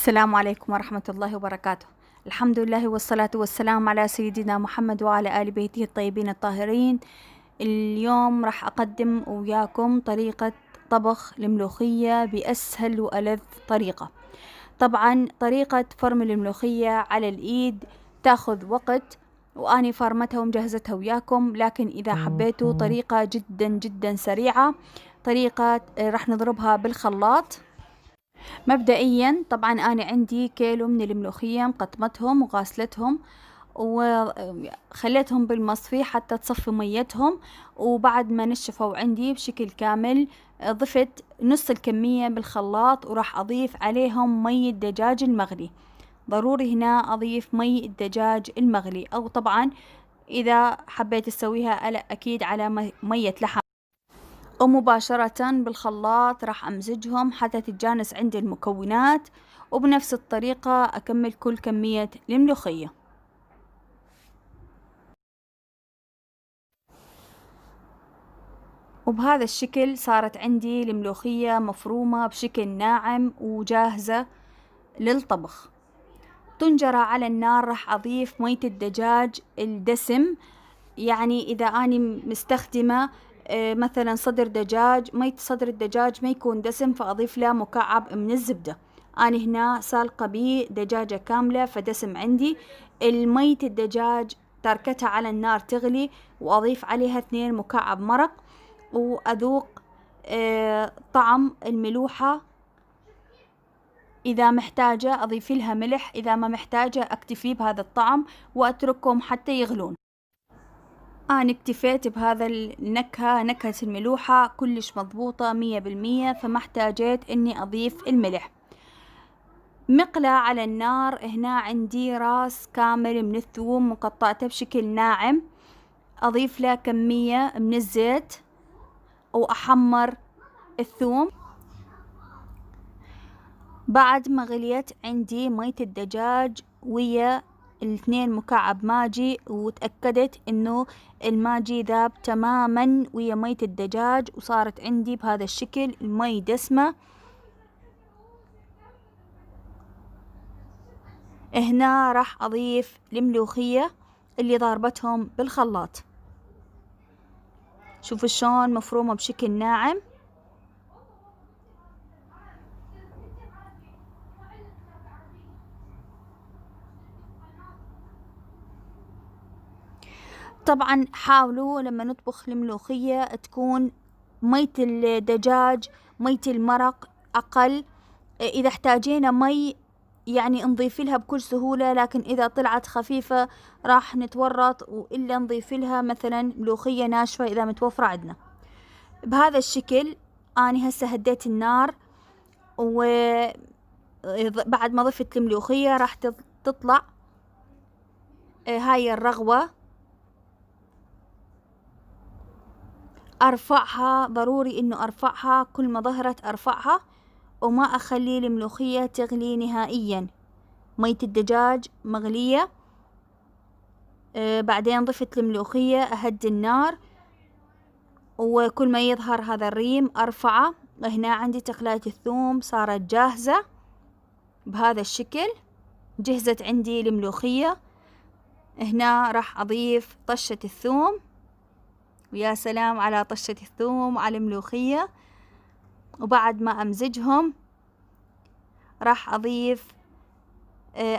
السلام عليكم ورحمة الله وبركاته. الحمد لله والصلاة والسلام على سيدنا محمد وعلى آل بيته الطيبين الطاهرين. اليوم راح أقدم وياكم طريقة طبخ الملوخية بأسهل وألذ طريقة. طبعا طريقة فرم الملوخية على الإيد تاخذ وقت، وأني فرمتها ومجهزتها وياكم، لكن إذا حبيتوا طريقة جدا جدا سريعة، طريقة راح نضربها بالخلاط. مبدئيا طبعا أنا عندي كيلو من الملوخية، مقطمتهم وغاسلتهم وخليتهم بالمصفي حتى تصفي ميتهم، وبعد ما نشفوا عندي بشكل كامل ضفت نص الكمية بالخلاط، وراح أضيف عليهم مي الدجاج المغلي. ضروري هنا أضيف مي الدجاج المغلي، أو طبعا إذا حبيت تسويها أكيد على مية لحم، ومباشرة بالخلاط راح أمزجهم حتى تتجانس عندي المكونات، وبنفس الطريقة أكمل كل كمية الملوخية. وبهذا الشكل صارت عندي الملوخية مفرومة بشكل ناعم وجاهزة للطبخ. تنجرى على النار راح أضيف مية الدجاج الدسم، يعني إذا أنا مستخدمة مثلا صدر دجاج، مية صدر الدجاج ما يكون دسم فأضيف له مكعب من الزبدة. أنا هنا سالقة بيه دجاجة كاملة فدسم عندي. المية الدجاج تركتها على النار تغلي، وأضيف عليها 2 مكعب مرق، وأذوق طعم الملوحة. إذا محتاجة أضيف لها ملح، إذا ما محتاجة أكتفي بهذا الطعم وأتركهم حتى يغلون. أنا اكتفيت بهذا النكهة، نكهة الملوحة كلش مضبوطة 100%، فما احتاجيت إني أضيف الملح. مقلة على النار، هنا عندي راس كامل من الثوم مقطعته بشكل ناعم، أضيف له كمية من الزيت وأحمر الثوم. بعد ما غليت عندي مية الدجاج ويا 2 مكعب ماجي، وتأكدت انه الماجي ذاب تماما ويا مية الدجاج، وصارت عندي بهذا الشكل المي دسمة. هنا راح اضيف الملوخية اللي ضاربتهم بالخلاط. شوفوا شلون مفرومة بشكل ناعم. طبعا حاولوا لما نطبخ الملوخية تكون مية الدجاج مية المرق أقل. إذا احتاجينا مي يعني نضيف لها بكل سهولة، لكن إذا طلعت خفيفة راح نتورط، وإلا نضيف لها مثلا ملوخية ناشفة إذا متوفرة عندنا. بهذا الشكل أنا هسه هديت النار، وبعد ما ضفت الملوخية راح تطلع هاي الرغوة. أرفعها، ضروري إنه أرفعها، كل ما ظهرت أرفعها وما أخلي الملوخية تغلي نهائيا. مية الدجاج مغلية. بعدين ضفت الملوخية، أهدي النار، وكل ما يظهر هذا الريم أرفعه. هنا عندي تقلاية الثوم صارت جاهزة بهذا الشكل، جهزت عندي الملوخية. هنا راح أضيف طشة الثوم، ويا سلام على طشة الثوم على الملوخية. وبعد ما أمزجهم راح أضيف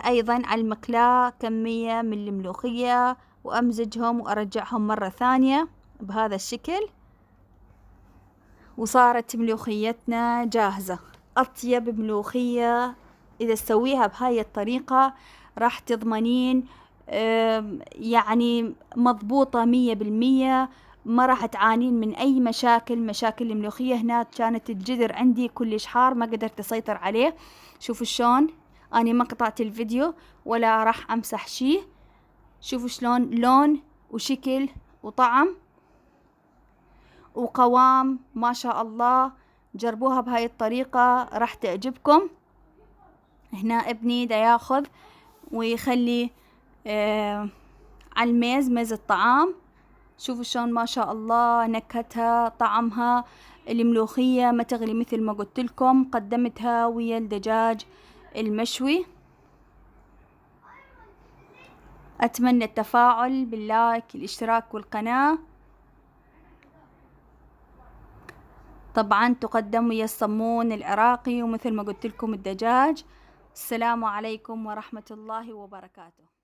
أيضا على المقلاة كمية من الملوخية، وأمزجهم وأرجعهم مرة ثانية بهذا الشكل. وصارت ملوخيتنا جاهزة. أطيب ملوخية إذا تسويها بهاي الطريقة راح تضمنين يعني مضبوطة 100%، ما راح تعانين من أي مشاكل الملوخية. هنا كانت الجذر عندي كلش حار ما قدرت أسيطر عليه. شوفوا شلون أنا ما قطعت الفيديو ولا راح أمسح شي. شوفوا شلون لون وشكل وطعم وقوام ما شاء الله. جربوها بهاي الطريقة راح تعجبكم. هنا ابني دا ياخذ ويخلي على الميز، ميز الطعام. شوفوا شلون ما شاء الله نكهتها طعمها. الملوخية ما تغلي مثل ما قلت لكم، قدمتها ويا الدجاج المشوي. أتمنى التفاعل باللايك، الاشتراك والقناة. طبعا تقدم ويا الصمون العراقي، ومثل ما قلت لكم الدجاج. السلام عليكم ورحمة الله وبركاته.